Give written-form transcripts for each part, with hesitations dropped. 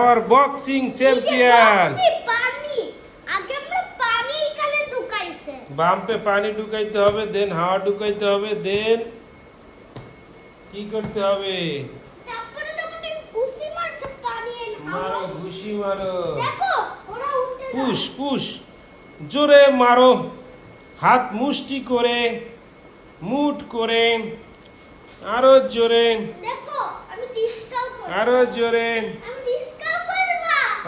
আমার boxing champion. বাম্পে পানি ঢুকাইতে হবে, দেন হাওয়া ঢুকাইতে হবে, দেন কি করতে হবে? মারো, ঘুষি মারো, পুশ পুশ, জোরে মারো, হাত মুষ্টি করে, মুট করে, আরো জোরে, আরো জোরে।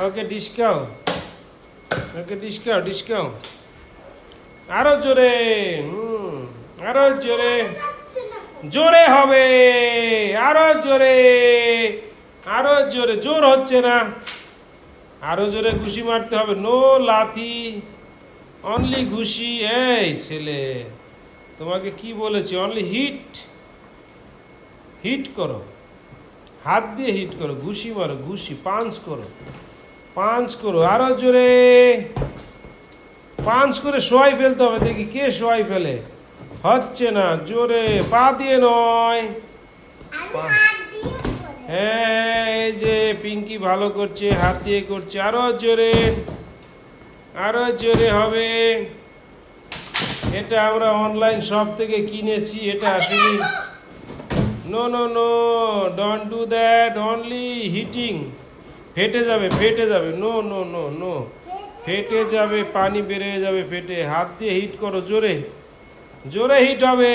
ওকে ডিসকাও, ওকে ডিসকাও, ডিসকাও, আরো জোরে, আরো জোরে, জোরে হবে, আরো জোরে, আরো জোরে। জোর হচ্ছে না, আরো জোরে ঘুষি মারতে হবে। নো লাথি, অনলি ঘুষি। এই ছেলে, তোমাকে কি বলেছি? অনলি হিট, হিট করো, হাত দিয়ে হিট করো, ঘুষি মারো, ঘুষি পাঞ্চ করো, পাঞ্চ করো, আরো জোরে পাঞ্চ করে শোয়াই ফেলতে হবে। দেখি কে শোয়াই ফেলে। হচ্ছে না, জোরে, পা দিয়ে নয়। হ্যাঁ, এই যে পিঙ্কি ভালো করছে, হাত দিয়ে করছে। আরো জোরে, আরো জোরে হবে। এটা আমরা অনলাইন শপ থেকে কিনেছি। এটা আসলে no no no, don't do that, only heating. ফেটে যাবে, ফেটে যাবে। নো নো নো নো, ফেটে যাবে, পানি বেরিয়ে যাবে ফেটে। হাত দিয়ে হিট করো, জোরে জোরে হিট হবে।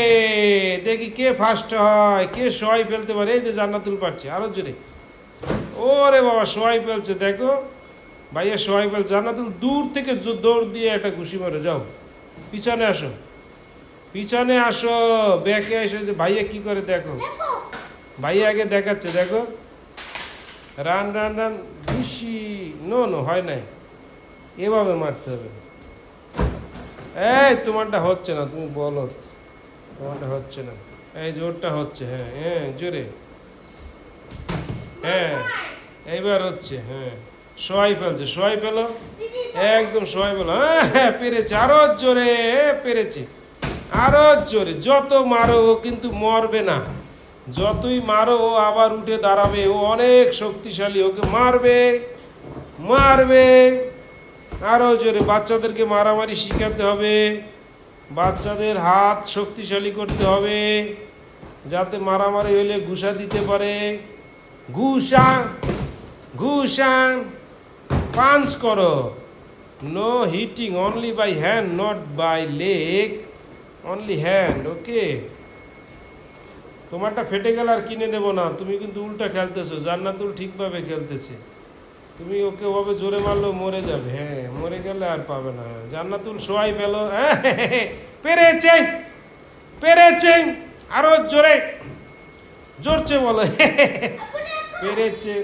দেখি কে ফার্স্ট হয়, কে শোয়াই ফেলতে পারে। এই যে জান্নাতুল পারছে, আরো জোরে। ওরে বাবা, শোয়াই ফেলছে, দেখো ভাইয়া শোয়াই ফেলছে। জান্নাতুল দূর থেকে দৌড় দিয়ে একটা ঘুষি মারে। যাও পিছনে আসো, পিছনে আসো, ব্যাকে এসে যে ভাইয়া কি করে দেখো। ভাইয়া আগে দেখাচ্ছে, দেখো। রান রান রান, ঘুষি। নো নো, হয় নাই, এভাবে মারতে হবে। এই তোমারটা হচ্ছে না, তুমি বলো, তোমারটা হচ্ছে না। এই জোরটা হচ্ছে, হ্যাঁ হ্যাঁ, জোরে, হ্যাঁ এইবার হচ্ছে। হ্যাঁ, শোয়াই ফেলছে, শোয়াই ফেলো, একদম শোয়াই ফেলো। হ্যাঁ হ্যাঁ, পেরেছে, আরো জোরে, পেরেছে, আরো জোরে। যত মারো ও কিন্তু মরবে না, যতই মারো ও আবার উঠে দাঁড়াবে। ও অনেক শক্তিশালী, ওকে মারবে, মারবে। আরো জোরে। বাচ্চাদেরকে মারামারি শিখাতে হবে, বাচ্চাদের হাত শক্তিশালী করতে হবে, যাতে মারামারি হলে ঘুষা দিতে পারে। ঘুষা, ঘুষা, পাঞ্চ করো। No hitting, only by hand, not by leg, only hand. Okay, তোমারটা ফেটে গেল আর কিনে দেবো না। তুমি কিন্তু উল্টা খেলতেছো, জান্নাতুল ঠিকভাবে খেলতেছে। তুমি ওকে ওভাবে জোরে মারলেও মরে যাবে। হ্যাঁ, মরে গেলে আর পাবে না। জান্নাতুল শোয়াই ফেলো। হ্যাঁ, পেরেছে, পেরেছে, আরো জোরে, জোরছে বলো। পেরেছে,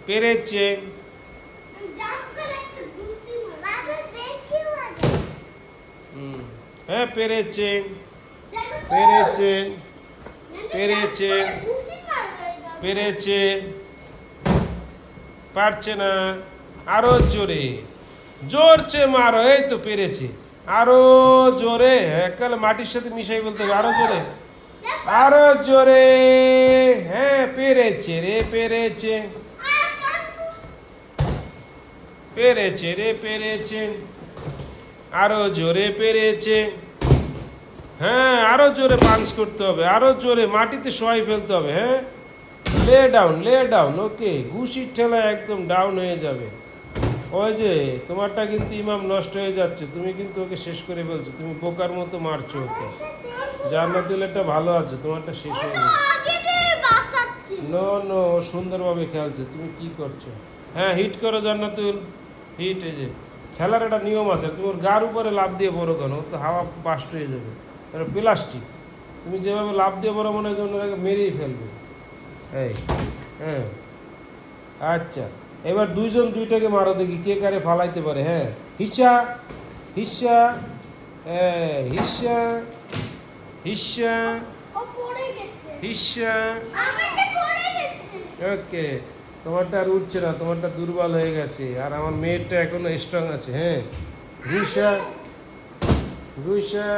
পেরেছে। হ্যাঁ, পেরেছে, পেরেছে, পেরেছে, পেরেছে। পারছে না, আরো জোরে, জোরছে মারো। এই তো পেরেছে, আরো জোরে। একাল মাটির সাথে মিশাই বলতে হবে, আরো জোরে, আরো জোরে। হ্যাঁ, পেরেছে রে, পেরেছে, পেরেছে রে, পেরেছে, আরো জোরে, পেরেছে। হ্যাঁ, আরো জোরে পাঞ্চ করতে হবে, আরো জোরে মাটিতে শোয়াই ফেলতে হবে। হ্যাঁ, লে ডাউন, লে ডাউন। ওকে, ঘুষির ঠেলা একদম ডাউন হয়ে যাবে। ওই যে তোমারটা কিন্তু ইমাম নষ্ট হয়ে যাচ্ছে, তুমি কিন্তু ওকে শেষ করে ফেলছো। তুমি বোকার মতো মারছো ওকে। জান্নাতুলেরটা ভালো আছে, তোমারটা শেষ হয়ে গেছে। নো নো, ও সুন্দরভাবে খেলছে, তুমি কি করছো? হ্যাঁ, হিট করো জান্নাতুল, হিট। এই যে খেলার একটা নিয়ম আছে, তুমি ওর গার উপরে লাফ দিয়ে পড়ো কেন? ও তো হাওয়া বাস্ট হয়ে যাবে, এটা প্লাস্টিক। তুমি যেভাবে লাফ দিয়ে পড়ো মনে হয় ওনাকে মেরেই ফেলবে। এই, হ্যাঁ, আচ্ছা, এবার দুইজন দুইটাকে মারো, দেখি কে কারে ফালাইতে পারে। হ্যাঁ, হিসা, হিসা, হিসা, হিসা, হিসা। ওকে, তোমারটা আর উঠছে না, তোমারটা দুর্বল হয়ে গেছে, আর আমার মেয়েরটা এখনো স্ট্রং আছে। হ্যাঁ, ঘুষা, ঘুষা,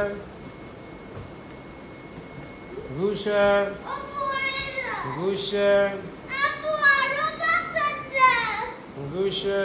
ঘুষা, ঘুষা, গুসা